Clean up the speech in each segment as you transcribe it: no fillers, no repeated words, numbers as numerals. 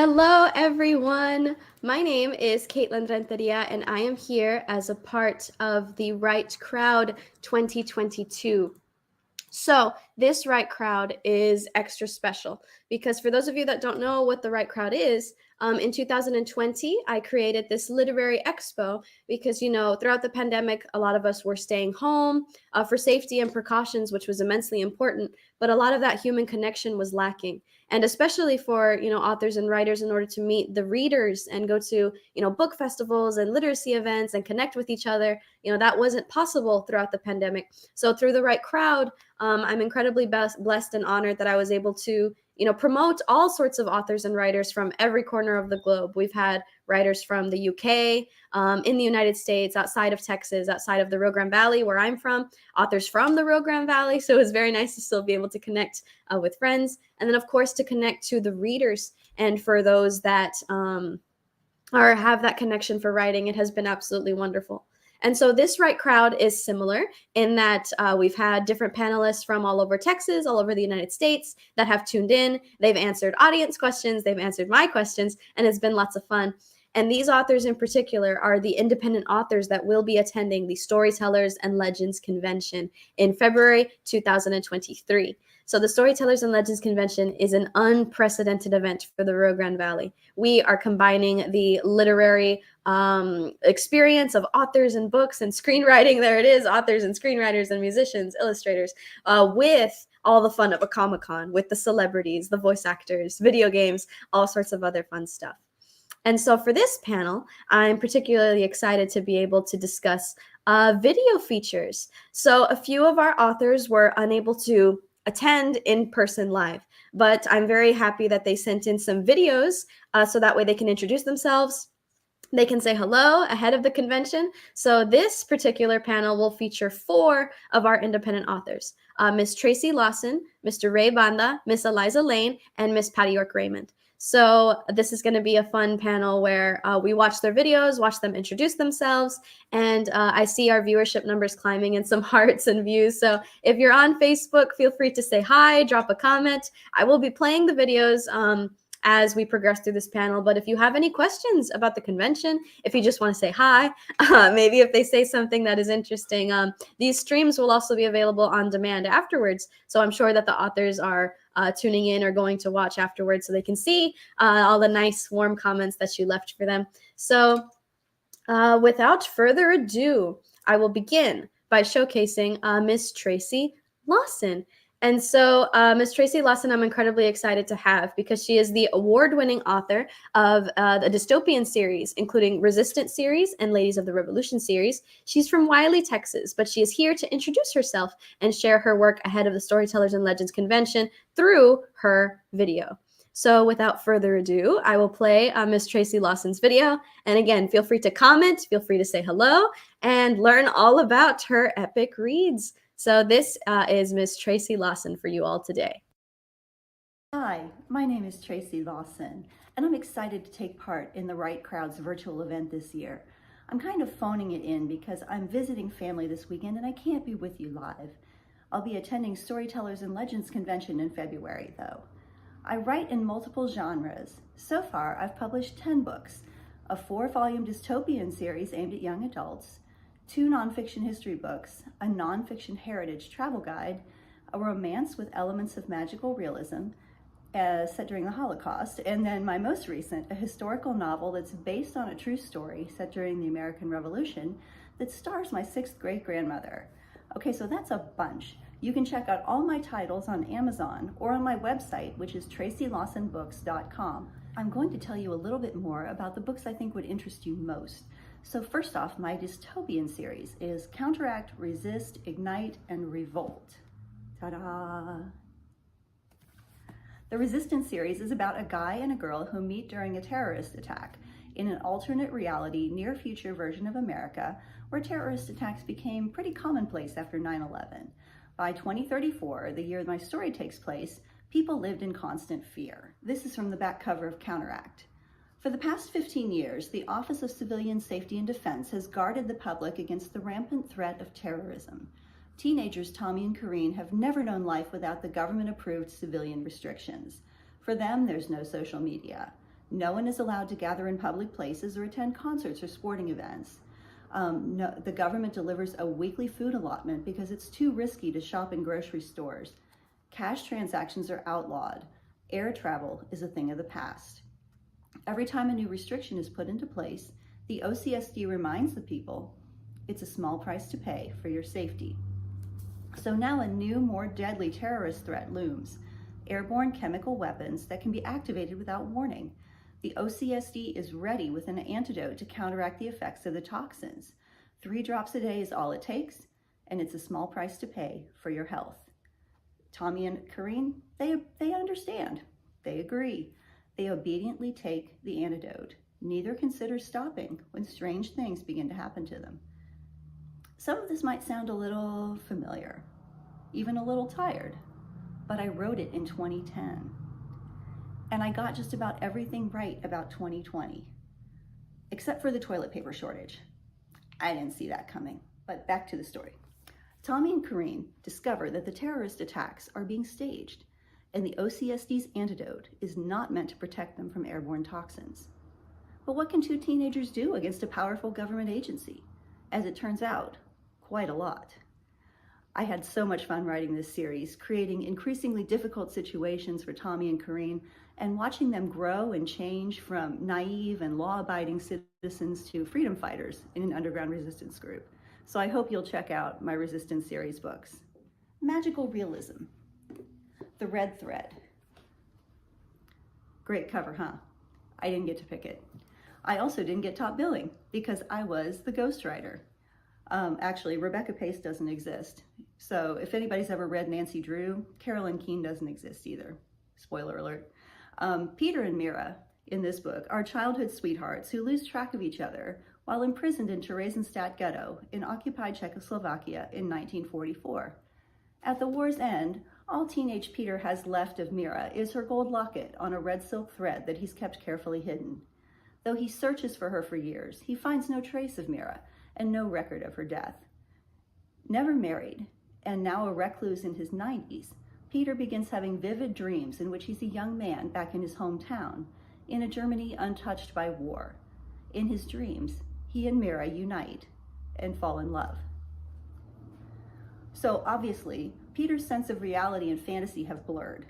Hello, everyone. My name is Katelynn Rentería, and I am here as a part of the Right Crowd 2022. So this Right Crowd is extra special because for those of you that don't know what the Right Crowd is, in 2020, I created this literary expo because, throughout the pandemic, a lot of us were staying home for safety and precautions, which was immensely important. But a lot of that human connection was lacking. And especially for, authors and writers, in order to meet the readers and go to, book festivals and literacy events and connect with each other, that wasn't possible throughout the pandemic. So through the Right Crowd, I'm incredibly blessed and honored that I was able to, promote all sorts of authors and writers from every corner of the globe. We've had writers from the UK, in the United States, outside of Texas, outside of the Rio Grande Valley, where I'm from, authors from the Rio Grande Valley. So it was very nice to still be able to connect with friends. And then, of course, to connect to the readers. And for those that or have that connection for writing, it has been absolutely wonderful. And so this Right Crowd is similar in that we've had different panelists from all over Texas, all over the United States that have tuned in. They've answered audience questions, they've answered my questions, and it's been lots of fun. And these authors in particular are the independent authors that will be attending the Storytellers and Legends Convention in February 2023. So the Storytellers and Legends Convention is an unprecedented event for the Rio Grande Valley. We are combining the literary experience of authors and books and screenwriting. There it is, authors and screenwriters and musicians, illustrators, with all the fun of a Comic-Con, with the celebrities, the voice actors, video games, all sorts of other fun stuff. And so for this panel, I'm particularly excited to be able to discuss video features. So a few of our authors were unable to attend in person live, but I'm very happy that they sent in some videos so that way they can introduce themselves. They can say hello ahead of the convention. So this particular panel will feature 4 of our independent authors, Miss Tracy Lawson, Mr. Rey Banda, Miss Eliza Lainn, and Miss York Raymond. So this is going to be a fun panel where we watch their videos, watch them introduce themselves, and I see our viewership numbers climbing and some hearts and views. So if you're on Facebook, feel free to say hi, drop a comment. I will be playing the videos as we progress through this panel. But if you have any questions about the convention, if you just want to say hi, maybe if they say something that is interesting, these streams will also be available on demand afterwards. So I'm sure that the authors are tuning in or going to watch afterwards so they can see all the nice warm comments that you left for them. So without further ado, I will begin by showcasing Miss Tracy Lawson. And so Miss Tracy Lawson, I'm incredibly excited to have because she is the award-winning author of the dystopian series, including Resistance series and Ladies of the Revolution series. She's from Wiley, Texas, but she is here to introduce herself and share her work ahead of the Storytellers and Legends Convention through her video. So without further ado, I will play Miss Tracy Lawson's video. And again, feel free to comment, feel free to say hello, and learn all about her epic reads. So this is Miss Tracy Lawson for you all today. Hi, my name is Tracy Lawson, and I'm excited to take part in the Right Crowd's virtual event this year. I'm kind of phoning it in because I'm visiting family this weekend and I can't be with you live. I'll be attending Storytellers and Legends Convention in February, though. I write in multiple genres. So far, I've published 10 books, a 4-volume dystopian series aimed at young adults, 2 nonfiction history books, a nonfiction heritage travel guide, a romance with elements of magical realism set during the Holocaust, and then my most recent, a historical novel that's based on a true story set during the American Revolution that stars my 6th great-grandmother. Okay, so that's a bunch. You can check out all my titles on Amazon or on my website, which is tracylawsonbooks.com. I'm going to tell you a little bit more about the books I think would interest you most. So first off, my dystopian series is Counteract, Resist, Ignite, and Revolt. Ta-da! The Resistance series is about a guy and a girl who meet during a terrorist attack in an alternate reality, near-future version of America, where terrorist attacks became pretty commonplace after 9/11. By 2034, the year my story takes place, people lived in constant fear. This is from the back cover of Counteract. For the past 15 years, the Office of Civilian Safety and Defense has guarded the public against the rampant threat of terrorism. Teenagers Tommy and Corrine have never known life without the government-approved civilian restrictions. For them, there's no social media. No one is allowed to gather in public places or attend concerts or sporting events. No, the government delivers a weekly food allotment because it's too risky to shop in grocery stores. Cash transactions are outlawed. Air travel is a thing of the past. Every time a new restriction is put into place, the OCSD reminds the people it's a small price to pay for your safety. So now a new, more deadly terrorist threat looms: airborne chemical weapons that can be activated without warning. The OCSD is ready with an antidote to counteract the effects of the toxins. 3 drops a day is all it takes, and it's a small price to pay for your health. Tommy and Katelynn, they understand. They agree. They obediently take the antidote. Neither considers stopping when strange things begin to happen to them. Some of this might sound a little familiar, even a little tired, but I wrote it in 2010. And I got just about everything right about 2020, except for the toilet paper shortage. I didn't see that coming, but back to the story. Tommy and Katelynn discover that the terrorist attacks are being staged, and the OCSD's antidote is not meant to protect them from airborne toxins. But what can 2 teenagers do against a powerful government agency? As it turns out, quite a lot. I had so much fun writing this series, creating increasingly difficult situations for Tommy and Katelynn, and watching them grow and change from naive and law-abiding citizens to freedom fighters in an underground resistance group. So I hope you'll check out my Resistance series books. Magical Realism, The Red Thread. Great cover, huh? I didn't get to pick it. I also didn't get top billing because I was the ghostwriter. Actually, Rebecca Pace doesn't exist. So if anybody's ever read Nancy Drew, Carolyn Keene doesn't exist either. Spoiler alert. Peter and Mira in this book are childhood sweethearts who lose track of each other while imprisoned in Theresienstadt ghetto in occupied Czechoslovakia in 1944. At the war's end, all teenage Peter has left of Mira is her gold locket on a red silk thread that he's kept carefully hidden. Though he searches for her for years, he finds no trace of Mira and no record of her death. Never married, and now a recluse in his 90s, Peter begins having vivid dreams in which he's a young man back in his hometown, in a Germany untouched by war. In his dreams, he and Mira unite and fall in love. So obviously, Peter's sense of reality and fantasy have blurred.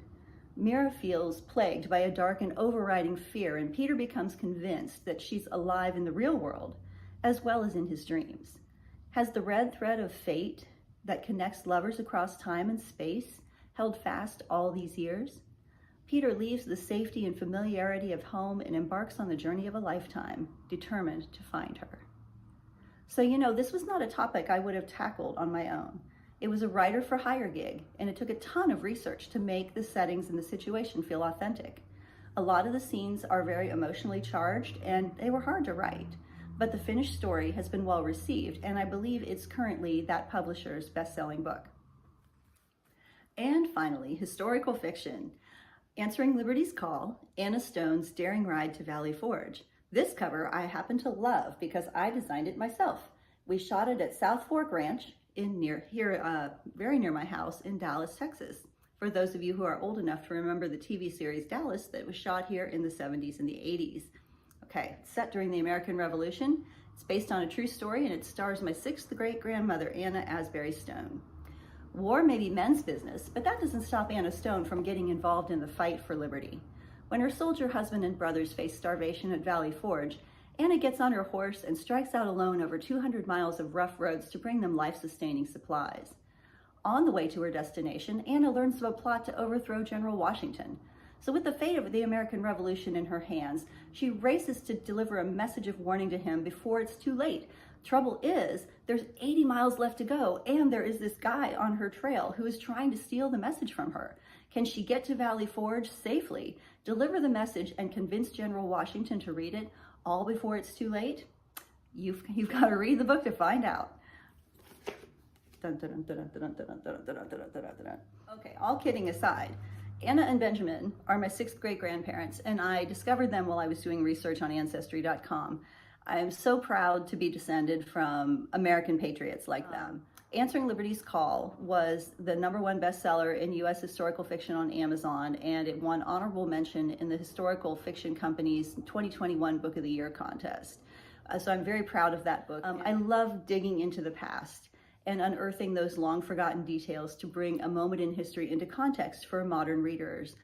Mira feels plagued by a dark and overriding fear, and Peter becomes convinced that she's alive in the real world, as well as in his dreams. Has the red thread of fate that connects lovers across time and space held fast all these years? Peter leaves the safety and familiarity of home and embarks on the journey of a lifetime, determined to find her. So, this was not a topic I would have tackled on my own. It was a writer for hire gig, and it took a ton of research to make the settings and the situation feel authentic. A lot of the scenes are very emotionally charged, and they were hard to write. But the finished story has been well received, and I believe it's currently that publisher's best-selling book. And finally, historical fiction. Answering Liberty's Call, Anna Stone's daring ride to Valley Forge. This cover I happen to love because I designed it myself. We shot it at South Fork Ranch very near my house in Dallas, Texas. For those of you who are old enough to remember the TV series Dallas that was shot here in the 70s and the 80s. Okay, it's set during the American Revolution. It's based on a true story, and it stars my 6th great-grandmother, Anna Asbury Stone. War may be men's business, but that doesn't stop Anna Stone from getting involved in the fight for liberty. When her soldier husband and brothers face starvation at Valley Forge, Anna gets on her horse and strikes out alone over 200 miles of rough roads to bring them life-sustaining supplies. On the way to her destination, Anna learns of a plot to overthrow General Washington. So with the fate of the American Revolution in her hands, she races to deliver a message of warning to him before it's too late. Trouble is, there's 80 miles left to go, and there is this guy on her trail who is trying to steal the message from her. Can she get to Valley Forge safely, deliver the message, and convince General Washington to read it all before it's too late? You've got to read the book to find out. Okay, all kidding aside, Anna and Benjamin are my 6th great-grandparents, and I discovered them while I was doing research on Ancestry.com. I am so proud to be descended from American patriots like them. Answering Liberty's Call was the #1 bestseller in U.S. historical fiction on Amazon, and it won honorable mention in the Historical Fiction Company's 2021 Book of the Year contest. So I'm very proud of that book. I love digging into the past and unearthing those long forgotten details to bring a moment in history into context for modern readers.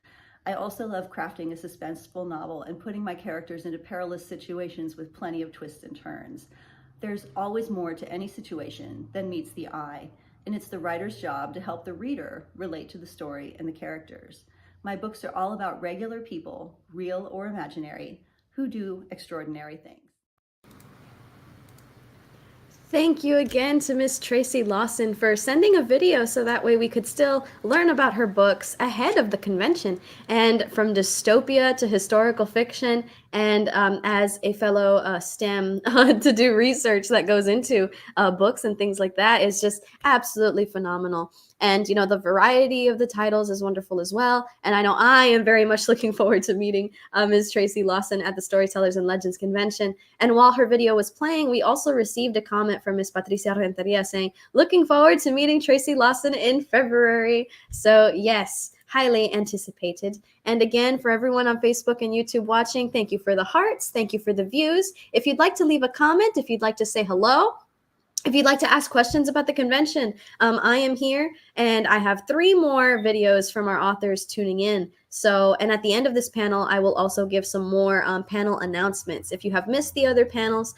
I also love crafting a suspenseful novel and putting my characters into perilous situations with plenty of twists and turns. There's always more to any situation than meets the eye, and it's the writer's job to help the reader relate to the story and the characters. My books are all about regular people, real or imaginary, who do extraordinary things. Thank you again to Miss Tracy Lawson for sending a video so that way we could still learn about her books ahead of the convention. And from dystopia to historical fiction, and as a fellow STEM to do research that goes into books and things like that is just absolutely phenomenal. And, you know, the variety of the titles is wonderful as well. And I know I am very much looking forward to meeting Ms. Tracy Lawson at the Storytellers and Legends Convention. And while her video was playing, we also received a comment from Ms. Patricia Rentería saying, looking forward to meeting Tracy Lawson in February. So yes, highly anticipated. And again, for everyone on Facebook and YouTube watching, thank you for the hearts. Thank you for the views. If you'd like to leave a comment, if you'd like to say hello, if you'd like to ask questions about the convention, I am here, and I have 3 more videos from our authors tuning in. So, and at the end of this panel, I will also give some more panel announcements. If you have missed the other panels,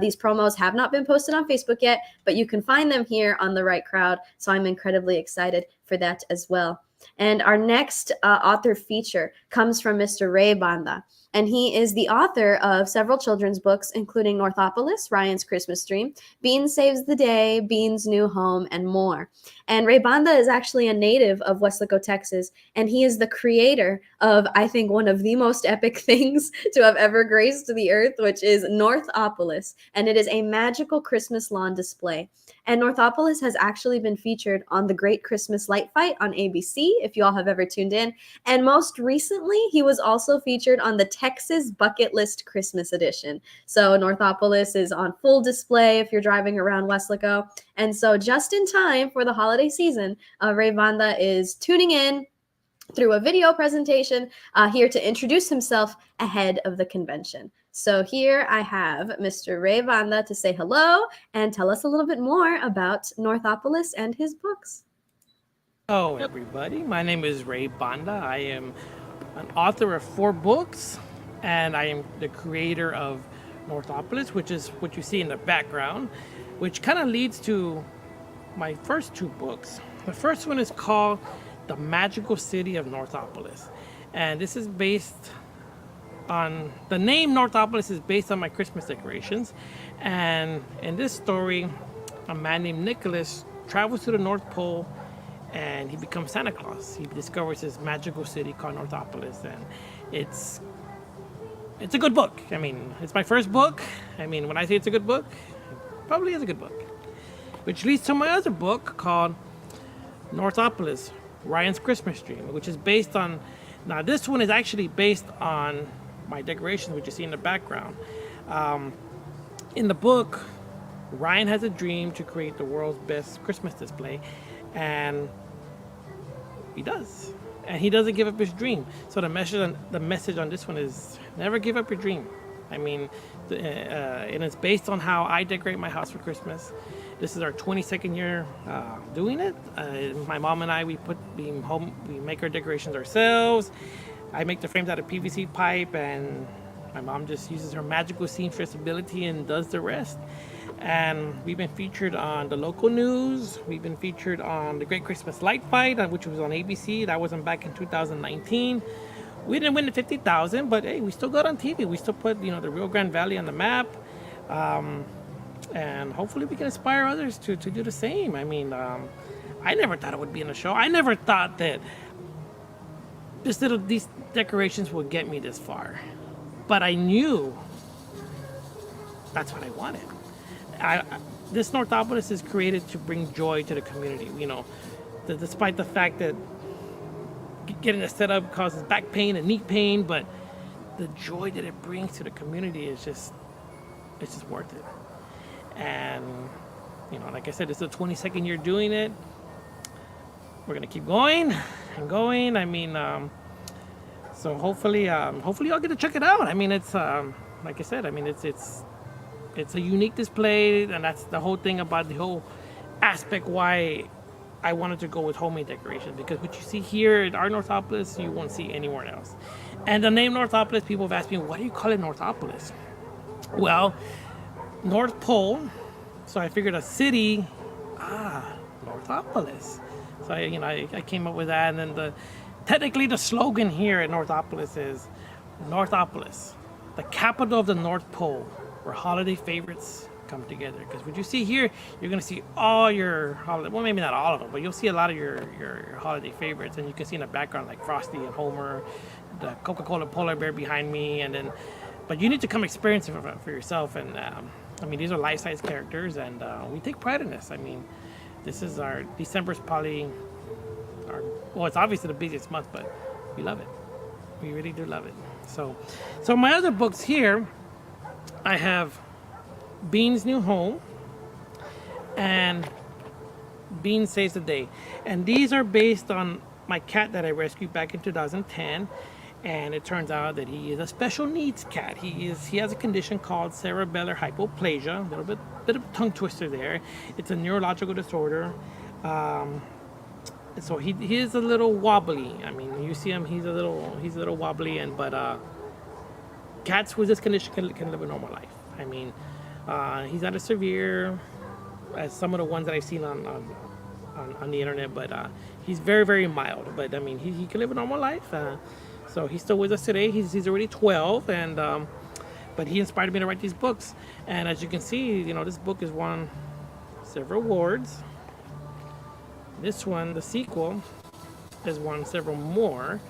these promos have not been posted on Facebook yet, but you can find them here on The Right Crowd. So I'm incredibly excited for that as well. And our next author feature comes from Mr. Rey Banda. And he is the author of several children's books, including Northopolis, Ryan's Christmas Dream, Beans Saves the Day, Beans' New Home, and more. And Rey Banda is actually a native of Weslaco, Texas, and he is the creator of, I think, one of the most epic things to have ever graced the earth, which is Northopolis. And it is a magical Christmas lawn display. And Northopolis has actually been featured on The Great Christmas Light Fight on ABC, if you all have ever tuned in. And most recently, he was also featured on the Texas Bucket List Christmas Edition. So Northopolis is on full display if you're driving around Weslaco. And so just in time for the holiday season, Rey Banda is tuning in through a video presentation here to introduce himself ahead of the convention. So here I have Mr. Rey Banda to say hello and tell us a little bit more about Northopolis and his books. Hello everybody, my name is Rey Banda. I am an author of 4 books, and I am the creator of Northopolis, which is what you see in the background, which kind of leads to my first 2 books. The first one is called The Magical City of Northopolis, and this is based on, the name Northopolis is based on my Christmas decorations. And in this story, a man named Nicholas travels to the North Pole and he becomes Santa Claus. He discovers this magical city called Northopolis, and it's a good book. I mean, it's my first book. I mean, when I say it's a good book, it probably is a good book. Which leads to my other book called Northopolis, Ryan's Christmas Dream, which is based on, now this one is actually based on my decorations, which you see in the background. In the book, Ryan has a dream to create the world's best Christmas display, and he does. And he doesn't give up his dream. So the message on this one is never give up your dream. I mean, and it's based on how I decorate my house for Christmas. This is our 22nd year doing it. My mom and I, we make our decorations ourselves. I make the frames out of PVC pipe, and my mom just uses her magical seamstress ability and does the rest. And we've been featured on the local news. We've been featured on the Great Christmas Light Fight, which was on ABC. That wasn't back in 2019. We didn't win the 50,000, but hey, we still got on TV. We still put, the Rio Grande Valley on the map. And hopefully we can inspire others to do the same. I mean, I never thought it would be in the show. I never thought that these decorations would get me this far. But I knew that's what I wanted. This Northopolis is created to bring joy to the community. Despite the fact that getting it set up causes back pain and knee pain, but the joy that it brings to the community is just, it's just worth it. And like I said, this is the 22nd year doing it. We're gonna keep going and going. I mean, so hopefully y'all get to check it out. I mean, it's like I said, I mean, it's a unique display, and that's the whole thing about the whole aspect why I wanted to go with homemade decorations, because what you see here at our Northopolis, you won't see anywhere else. And the name Northopolis, people have asked me, why do you call it Northopolis? Well, North Pole, so I figured a city, Northopolis. So I came up with that, and then technically the slogan here at Northopolis is Northopolis, the capital of the North Pole, where holiday favorites come together. Because what you see here, you're going to see all your holiday, well, maybe not all of them, but you'll see a lot of your holiday favorites. And you can see in the background like Frosty and Homer, the Coca-Cola polar bear behind me, but you need to come experience it for yourself. And I mean, these are life-size characters, and we take pride in this. I mean, this is December's probably well, it's obviously the busiest month, but we love it. We really do love it. So my other books here, I have Bean's New Home and Bean Saves the Day. And these are based on my cat that I rescued back in 2010. And it turns out that he is a special needs cat. He has a condition called cerebellar hypoplasia, a little bit of tongue twister there. It's a neurological disorder. So he is a little wobbly. I mean, you see him, he's a little wobbly, but cats with this condition can live a normal life. I mean, he's not as severe as some of the ones that I've seen on the internet, but he's very, very mild. But I mean, he can live a normal life. So he's still with us today. He's already 12, and but he inspired me to write these books. And as you can see, this book has won several awards. This one, the sequel, has won several more,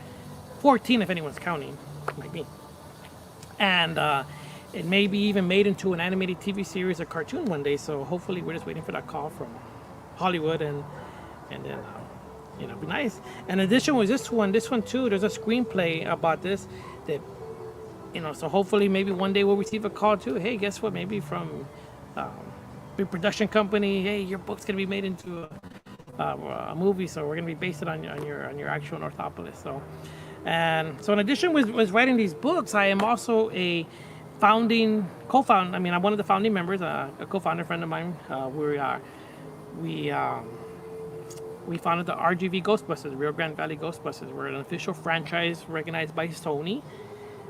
14 if anyone's counting, like me. And it may be even made into an animated TV series or cartoon one day. So hopefully we're just waiting for that call from Hollywood, and then it'd be nice. And in addition with this one too, there's a screenplay about this that, so hopefully maybe one day we'll receive a call too. Hey, guess what? Maybe from big production company. Hey, your book's gonna be made into a movie, so we're gonna be based it on your actual Northopolis. So in addition with writing these books, I am also a co-founder. I mean, I'm one of the founding members, a co-founder friend of mine. We founded the RGV Ghostbusters, Rio Grande Valley Ghostbusters. We're an official franchise recognized by Sony,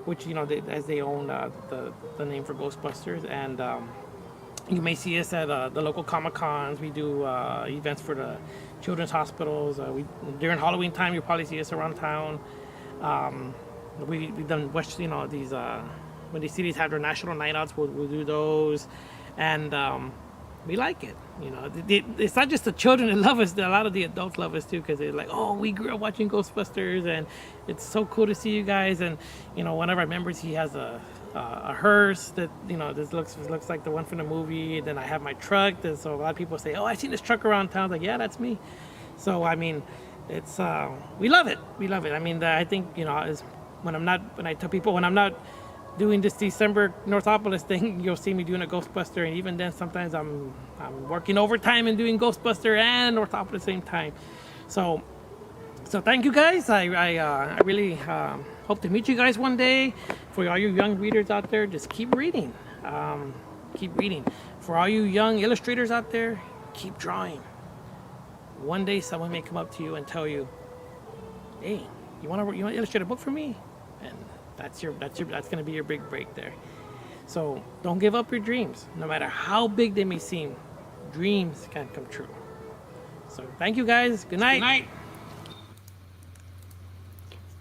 which as they own the name for Ghostbusters. And you may see us at the local Comic-Cons. We do events for the children's hospitals. During Halloween time, you'll probably see us around town. We've done these when these cities have their national night outs, we'll do those, and we like it. It's not just the children that love us; a lot of the adults love us too, because they're like, "Oh, we grew up watching Ghostbusters, and it's so cool to see you guys." And one of our members, he has a hearse that this looks like the one from the movie. And then I have my truck. So a lot of people say, "Oh, I've seen this truck around town." Like, yeah, that's me. So I mean, it's we love it. We love it. I mean, I think is when I tell people when I'm not doing this December Northopolis thing, you'll see me doing a Ghostbuster, and even then sometimes I'm working overtime and doing Ghostbuster and Northopolis at the same time. So thank you guys. I really hope to meet you guys one day. For all you young readers out there, just keep reading. Keep reading. For all you young illustrators out there, keep drawing. One day someone may come up to you and tell you, "Hey, you want to illustrate a book for me?" And that's going to be your big break there. So don't give up your dreams. No matter how big they may seem, dreams can come true. So thank you guys. Good night. Good night.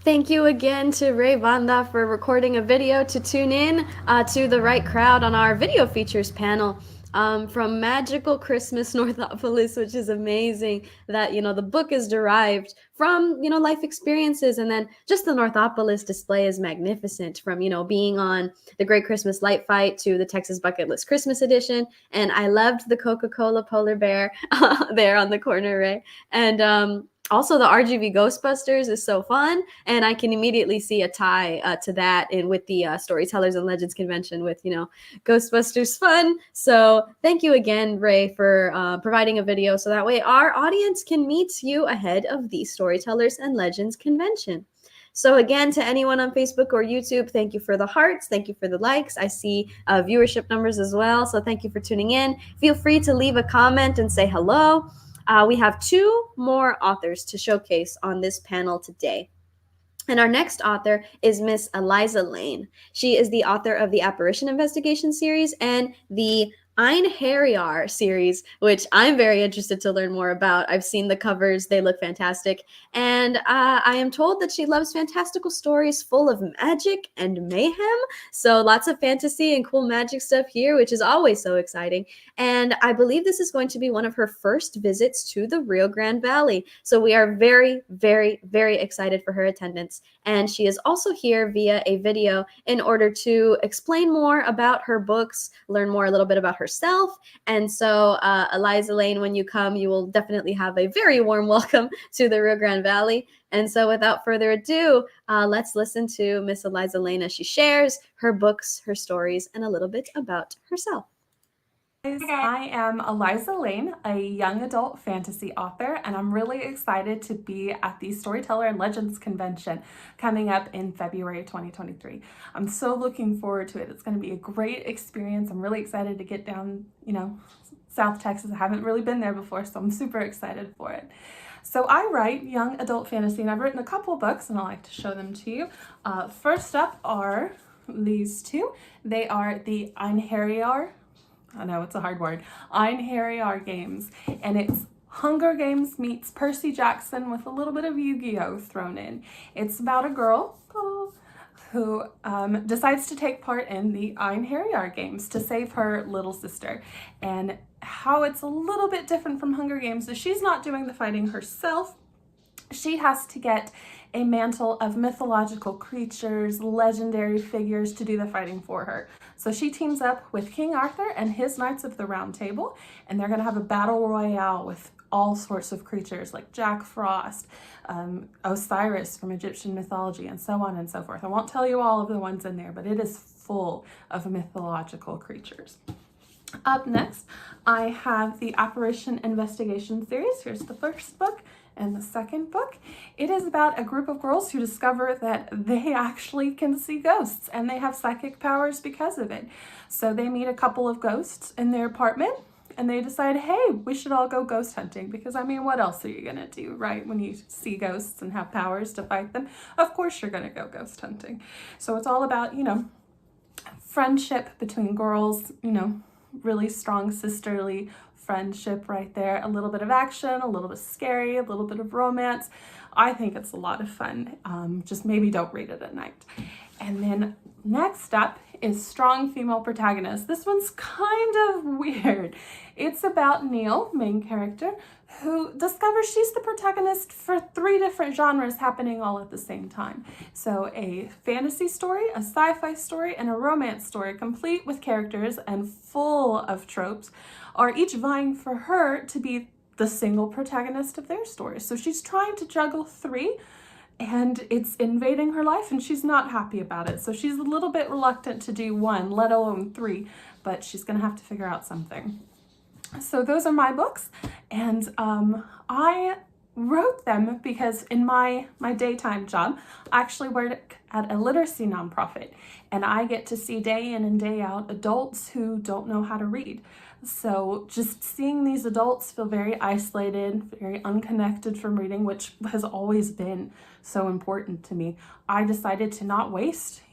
Thank you again to Rey Banda for recording a video to tune in to the right crowd on our video features panel. From magical Christmas Northopolis, which is amazing that, the book is derived from, life experiences. And then just the Northopolis display is magnificent, from, being on the Great Christmas Light Fight to the Texas Bucket List Christmas Edition. And I loved the Coca-Cola polar bear there on the corner, Ray. And Also, the RGB Ghostbusters is so fun, and I can immediately see a tie to that in with the Storytellers and Legends Convention with, Ghostbusters fun. So thank you again, Rey, for providing a video so that way our audience can meet you ahead of the Storytellers and Legends Convention. So again, to anyone on Facebook or YouTube, thank you for the hearts. Thank you for the likes. I see viewership numbers as well. So thank you for tuning in. Feel free to leave a comment and say hello. We have 2 more authors to showcase on this panel today. And our next author is Miss Eliza Lainn. She is the author of the Apparition investigation series and the Einherjar series, which I'm very interested to learn more about. I've seen the covers. They look fantastic. And I am told that she loves fantastical stories full of magic and mayhem. So lots of fantasy and cool magic stuff here, which is always so exciting. And I believe this is going to be one of her first visits to the Rio Grande Valley. So we are very, very, very excited for her attendance. And she is also here via a video in order to explain more about her books, learn more a little bit about herself. And so Eliza Lainn, when you come, you will definitely have a very warm welcome to the Rio Grande Valley. And so without further ado, let's listen to Miss Eliza Lainn as she shares her books, her stories, and a little bit about herself. I am Eliza Lainn, a young adult fantasy author, and I'm really excited to be at the Storyteller and Legends Convention coming up in February 2023. I'm so looking forward to it. It's going to be a great experience. I'm really excited to get down, South Texas. I haven't really been there before, so I'm super excited for it. So I write young adult fantasy, and I've written a couple books, and I'd like to show them to you. First up are these 2. They are the Einherjar. I know it's a hard word. Einherjar games, and it's Hunger Games meets Percy Jackson with a little bit of Yu-Gi-Oh thrown in. It's about a girl who decides to take part in the Einherjar games to save her little sister. And how it's a little bit different from Hunger Games is she's not doing the fighting herself. She has to get a mantle of mythological creatures, legendary figures to do the fighting for her. So she teams up with King Arthur and his Knights of the Round Table, and they're going to have a battle royale with all sorts of creatures like Jack Frost, Osiris from Egyptian mythology, and so on and so forth. I won't tell you all of the ones in there, but it is full of mythological creatures. Up next, I have the Apparition investigation series. Here's the first book and the second book. It is about a group of girls who discover that they actually can see ghosts and they have psychic powers because of it. So they meet a couple of ghosts in their apartment and they decide, hey, we should all go ghost hunting, because what else are you gonna do, right? When you see ghosts and have powers to fight them, of course you're gonna go ghost hunting. So it's all about, friendship between girls, really strong sisterly friendship right there. A little bit of action, a little bit scary, a little bit of romance. I think it's a lot of fun. Just maybe don't read it at night. And then next up is strong female protagonist. This one's kind of weird. It's about Neil, main character, who discovers she's the protagonist for 3 different genres happening all at the same time. So a fantasy story, a sci-fi story, and a romance story, complete with characters and full of tropes, are each vying for her to be the single protagonist of their story. So she's trying to juggle 3, and it's invading her life, and she's not happy about it. So she's a little bit reluctant to do 1, let alone 3, but she's gonna have to figure out something. So those are my books, and I wrote them because in my daytime job, I actually work at a literacy nonprofit, and I get to see day in and day out adults who don't know how to read. So just seeing these adults feel very isolated, very unconnected from reading, which has always been so important to me, I decided to not waste,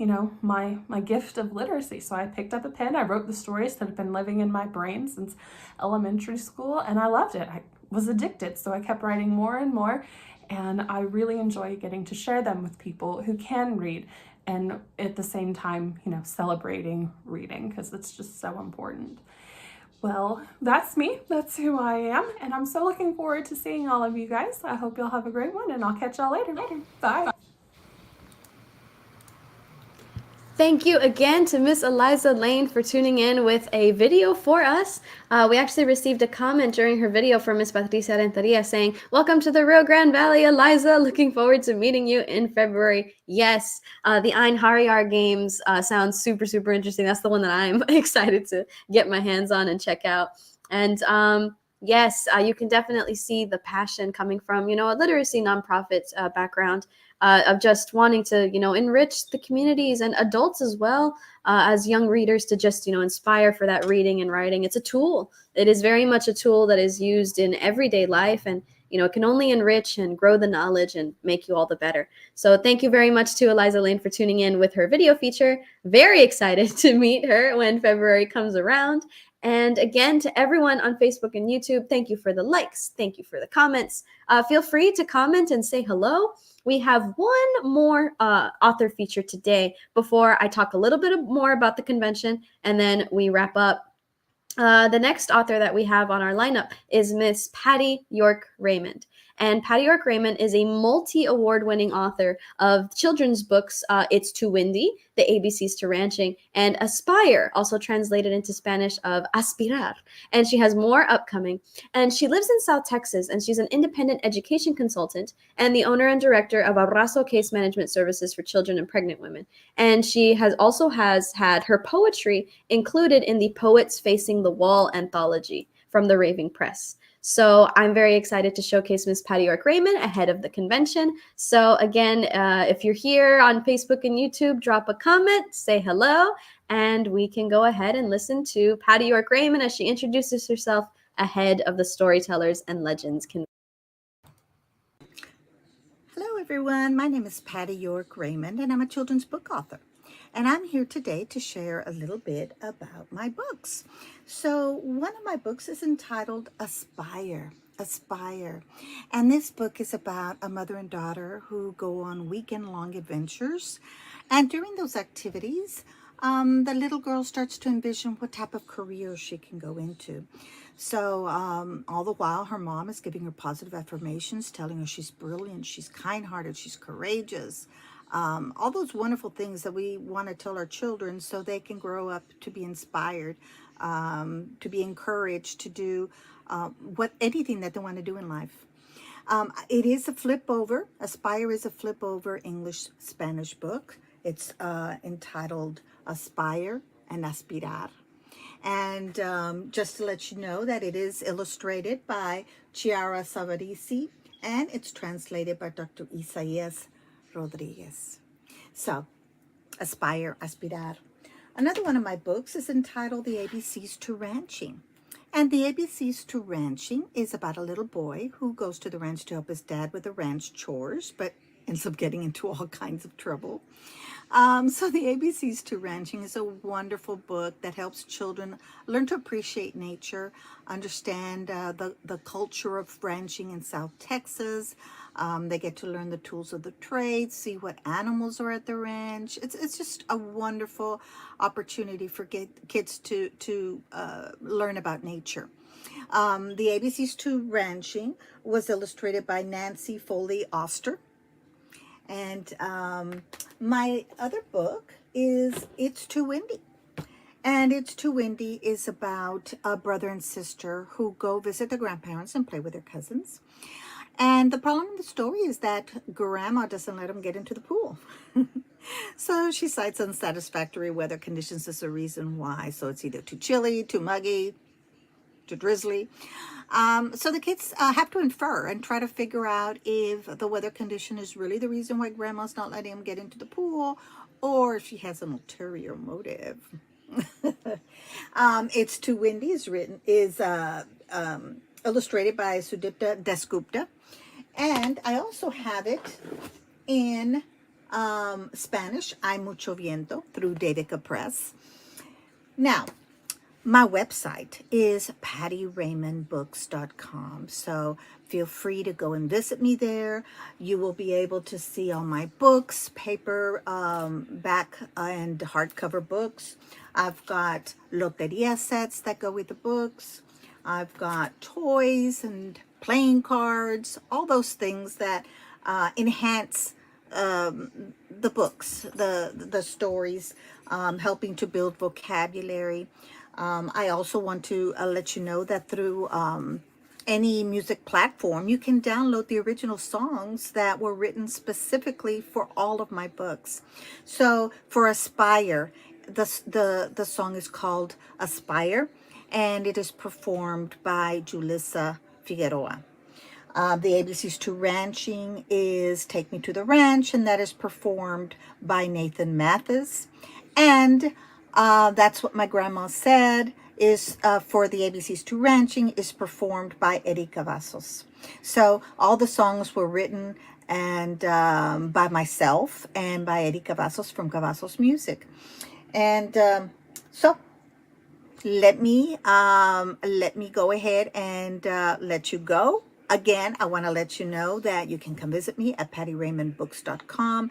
my gift of literacy. So I picked up a pen, I wrote the stories that have been living in my brain since elementary school, and I loved it. I was addicted, so I kept writing more and more, and I really enjoy getting to share them with people who can read, and at the same time, celebrating reading, because it's just so important. Well, that's me. That's who I am. And I'm so looking forward to seeing all of you guys. I hope you'll have a great one, and I'll catch y'all later. Bye. Thank you again to Miss Eliza Lainn for tuning in with a video for us. We actually received a comment during her video from Miss Patricia Rentería saying, "Welcome to the Rio Grande Valley, Eliza. Looking forward to meeting you in February." Yes, the Einherjar games sounds super, super interesting. That's the one that I'm excited to get my hands on and check out. And yes, you can definitely see the passion coming from, a literacy nonprofit background. Of just wanting to, enrich the communities and adults as well as young readers to just, inspire for that reading and writing. It's a tool. It is very much a tool that is used in everyday life, and it can only enrich and grow the knowledge and make you all the better. So thank you very much to Eliza Lainn for tuning in with her video feature. Very excited to meet her when February comes around. And again, to everyone on Facebook and YouTube, thank you for the likes. Thank you for the comments. Feel free to comment and say hello. We have one more author feature today before I talk a little bit more about the convention, and then we wrap up. The next author that we have on our lineup is Miss Patty York Raymond. And Patty York Raymond is a multi-award-winning author of children's books, It's Too Windy, The ABCs to Ranching, and Aspire, also translated into Spanish of Aspirar. And she has more upcoming. And she lives in South Texas, and she's an independent education consultant and the owner and director of Abrazo Case Management Services for Children and Pregnant Women. And she has had her poetry included in the Poets Facing the Wall anthology from the Raving Press. So I'm very excited to showcase Miss Patty York Raymond ahead of the convention. So again, if you're here on Facebook and YouTube, drop a comment, say hello, and we can go ahead and listen to Patty York Raymond as she introduces herself ahead of the Storytellers and Legends Convention. Hello everyone, my name is Patty York Raymond and I'm a children's book author. And I'm here today to share a little bit about my books. So one of my books is entitled Aspire. And this book is about a mother and daughter who go on weekend-long adventures. And during those activities, the little girl starts to envision what type of career she can go into. So all the while, her mom is giving her positive affirmations, telling her she's brilliant, she's kind-hearted, she's courageous. All those wonderful things that we want to tell our children so they can grow up to be inspired, to be encouraged to do anything that they want to do in life. It is a flip over. Aspire is a flip over English-Spanish book. It's entitled Aspire and Aspirar. And just to let you know that it is illustrated by Chiara Savarisi and it's translated by Dr. Isaías Rodriguez. So, Aspire, Aspirar. Another one of my books is entitled The ABCs to Ranching. And The ABCs to Ranching is about a little boy who goes to the ranch to help his dad with the ranch chores, but ends up getting into all kinds of trouble. So The ABCs to Ranching is a wonderful book that helps children learn to appreciate nature, understand the culture of ranching in South Texas. They get to learn the tools of the trade, see what animals are at the ranch. It's just a wonderful opportunity for kids to learn about nature. The ABCs to Ranching was illustrated by Nancy Foley Oster. And my other book is It's Too Windy. And It's Too Windy is about a brother and sister who go visit their grandparents and play with their cousins. And the problem in the story is that grandma doesn't let them get into the pool. So she cites unsatisfactory weather conditions as a reason why. So it's either too chilly, too muggy, too drizzly. So the kids have to infer and try to figure out if the weather condition is really the reason why grandma's not letting them get into the pool, or if she has an ulterior motive. It's Too Windy is illustrated by Sudipta Dasgupta, and I also have it in Spanish, Hay Mucho Viento, through Dedica Press. Now, my website is pattyraymondbooks.com, so feel free to go and visit me there. You will be able to see all my books, paper, back and hardcover books. I've got loteria sets that go with the books. I've got toys and playing cards, all those things that enhance the books, the stories, helping to build vocabulary. I also want to let you know that through any music platform, you can download the original songs that were written specifically for all of my books. So for Aspire, the song is called Aspire, and it is performed by Julissa Figueroa. The ABCs to Ranching is Take Me to the Ranch, and that is performed by Nathan Mathis. And That's What My Grandma Said is for the ABCs to Ranching is performed by Eddie Cavazos. So all the songs were written and by myself and by Eddie Cavazos from Cavazos Music. And so let me go ahead and let you go. Again, I want to let you know that you can come visit me at pattyraymondbooks.com,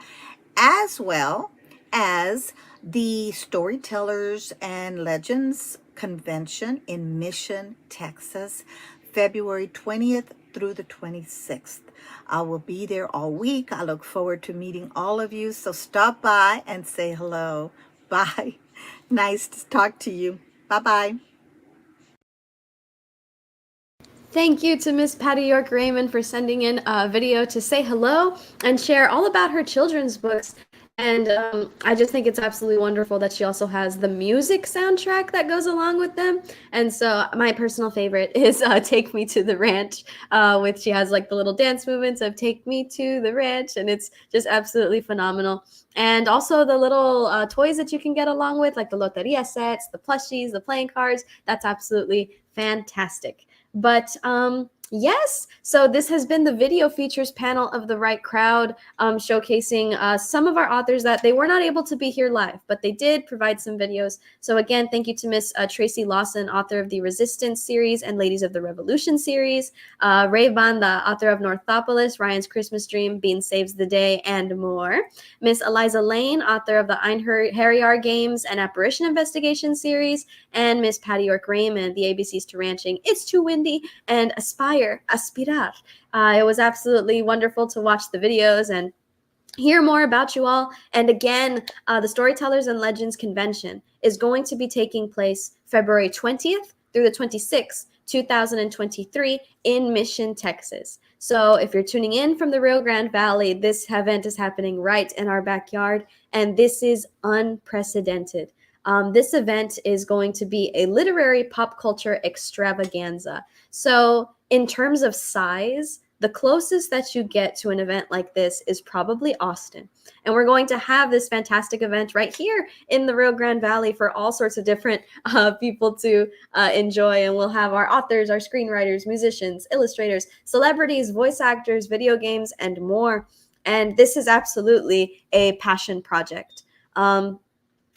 as well as the Storytellers and Legends Convention in Mission, Texas, February 20th through the 26th. I will be there all week. I look forward to meeting all of you. So stop by and say hello. Bye. Nice to talk to you. Bye-bye. Thank you to Miss Patty York Raymond for sending in a video to say hello and share all about her children's books. And I just think it's absolutely wonderful that she also has the music soundtrack that goes along with them. And so my personal favorite is Take Me to the Ranch, which she has like the little dance movements of Take Me to the Ranch. And it's just absolutely phenomenal. And also the little toys that you can get along with, like the Loteria sets, the plushies, the playing cards. That's absolutely fantastic. But yes, so this has been the video features panel of the Right Crowd, showcasing some of our authors that they were not able to be here live, but they did provide some videos. So again, thank you to Miss Tracy Lawson, author of the Resistance series and Ladies of the Revolution series, Rey Banda, author of Northopolis, Ryan's Christmas Dream, Bean Saves the Day, and more. Miss Eliza Lainn, author of the Einherjar games and Apparition investigation series, and Miss Patty York Raymond, the ABCs to Ranching, It's Too Windy, and Aspirar. It was absolutely wonderful to watch the videos and hear more about you all. And again, the Storytellers and Legends Convention is going to be taking place February 20th through the 26th, 2023 in Mission, Texas. So if you're tuning in from the Rio Grande Valley, this event is happening right in our backyard, and this is unprecedented. This event is going to be a literary pop culture extravaganza. So in terms of size, the closest that you get to an event like this is probably Austin. And we're going to have this fantastic event right here in the Rio Grande Valley for all sorts of different people to enjoy. And we'll have our authors, our screenwriters, musicians, illustrators, celebrities, voice actors, video games, and more. And this is absolutely a passion project.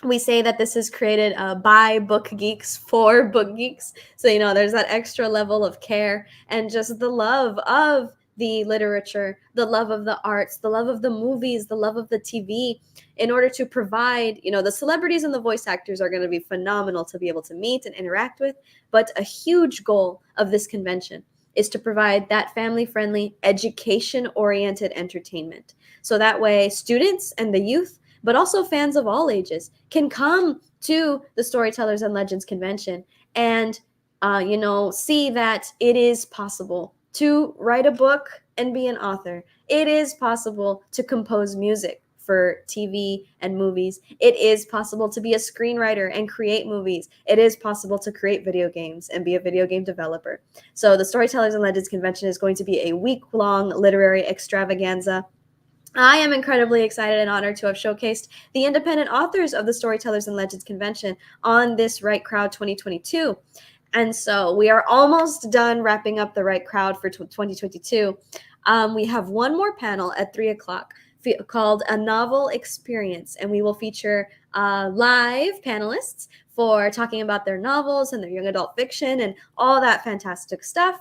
We say that this is created by book geeks for book geeks. So, you know, there's that extra level of care and just the love of the literature, the love of the arts, the love of the movies, the love of the TV, in order to provide, you know, the celebrities and the voice actors are going to be phenomenal to be able to meet and interact with. But a huge goal of this convention is to provide that family-friendly, education-oriented entertainment. So that way students and the youth, but also fans of all ages, can come to the Storytellers and Legends Convention and, you know, see that it is possible to write a book and be an author. It is possible to compose music for TV and movies. It is possible to be a screenwriter and create movies. It is possible to create video games and be a video game developer. So the Storytellers and Legends Convention is going to be a week-long literary extravaganza. I am incredibly excited and honored to have showcased the independent authors of the Storytellers and Legends Convention on this Right Crowd 2022. And so we are almost done wrapping up the Right Crowd for 2022. We have one more panel at 3 o'clock called A Novel Experience, and we will feature live panelists for talking about their novels and their young adult fiction and all that fantastic stuff.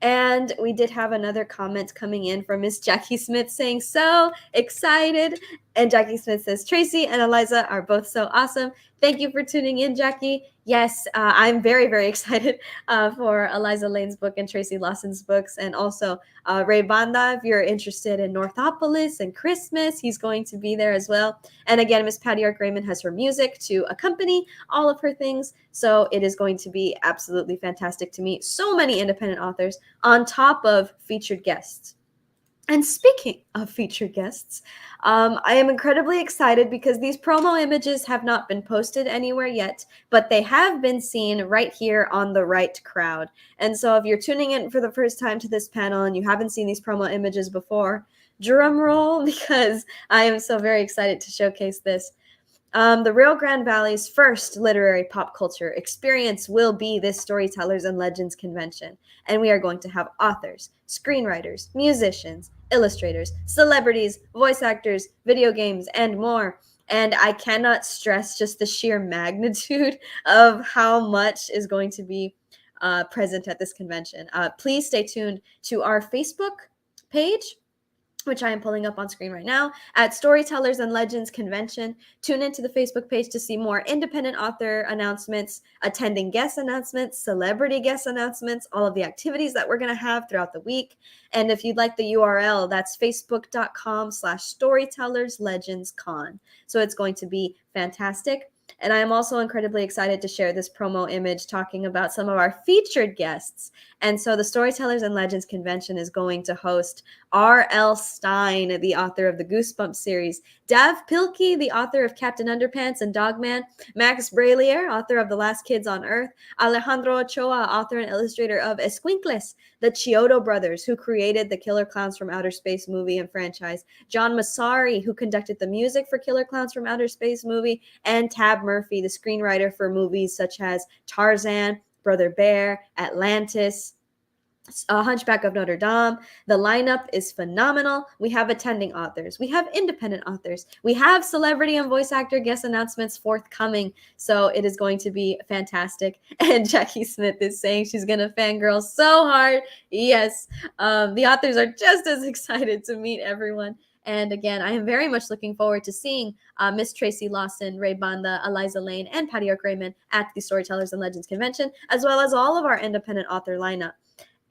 And we did have another comment coming in from Miss Jackie Smith saying, so excited. And Jackie Smith says, Tracy and Eliza are both so awesome. Thank you for tuning in, Jackie. Yes, I'm very, very excited for Eliza Lainn's book and Tracy Lawson's books, and also Rey Banda. If you're interested in Northopolis and Christmas, he's going to be there as well. And again, Miss Patty York Raymond has her music to accompany all of her things, so it is going to be absolutely fantastic to meet so many independent authors on top of featured guests. And speaking of featured guests, I am incredibly excited because these promo images have not been posted anywhere yet, but they have been seen right here on the Right Crowd. And so if you're tuning in for the first time to this panel and you haven't seen these promo images before, drum roll, because I am so very excited to showcase this. The Rio Grande Valley's first literary pop culture experience will be this Storytellers and Legends Convention. And we are going to have authors, screenwriters, musicians, illustrators, celebrities, voice actors, video games, and more. And I cannot stress just the sheer magnitude of how much is going to be present at this convention. Please stay tuned to our Facebook page, which I am pulling up on screen right now, at Storytellers and Legends Convention. Tune into the Facebook page to see more independent author announcements, attending guest announcements, celebrity guest announcements, all of the activities that we're going to have throughout the week. And if you'd like the URL, that's facebook.com/StorytellersLegendsCon. So it's going to be fantastic. And I am also incredibly excited to share this promo image talking about some of our featured guests. And so the Storytellers and Legends Convention is going to host R.L. Stine, the author of the Goosebumps series, Dav Pilkey, the author of Captain Underpants and Dogman, Max Bralier, author of The Last Kids on Earth, Alejandro Ochoa, author and illustrator of Esquinkles, the Chiodo brothers, who created the Killer Clowns from Outer Space movie and franchise, John Massari, who conducted the music for Killer Clowns from Outer Space movie, and Tab Murphy, the screenwriter for movies such as Tarzan, Brother Bear, Atlantis, Hunchback of Notre Dame. The lineup is phenomenal. We have attending authors. We have independent authors. We have celebrity and voice actor guest announcements forthcoming. So it is going to be fantastic. And Jackie Smith is saying she's going to fangirl so hard. Yes, the authors are just as excited to meet everyone. And again, I am very much looking forward to seeing Miss Tracy Lawson, Rey Banda, Eliza Lainn, and Patty York Raymond at the Storytellers and Legends Convention, as well as all of our independent author lineup.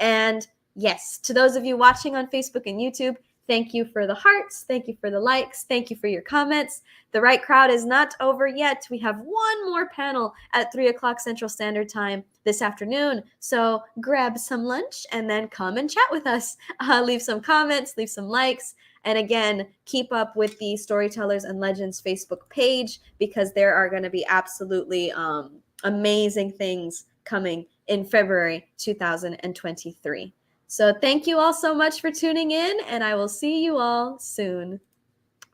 And yes, to those of you watching on Facebook and YouTube, thank you for the hearts. Thank you for the likes. Thank you for your comments. The Right Crowd is not over yet. We have one more panel at 3 o'clock Central Standard Time this afternoon. So grab some lunch and then come and chat with us. Leave some comments, leave some likes. And again, keep up with the Storytellers and Legends Facebook page, because there are going to be absolutely amazing things coming in February 2023. So thank you all so much for tuning in, and I will see you all soon.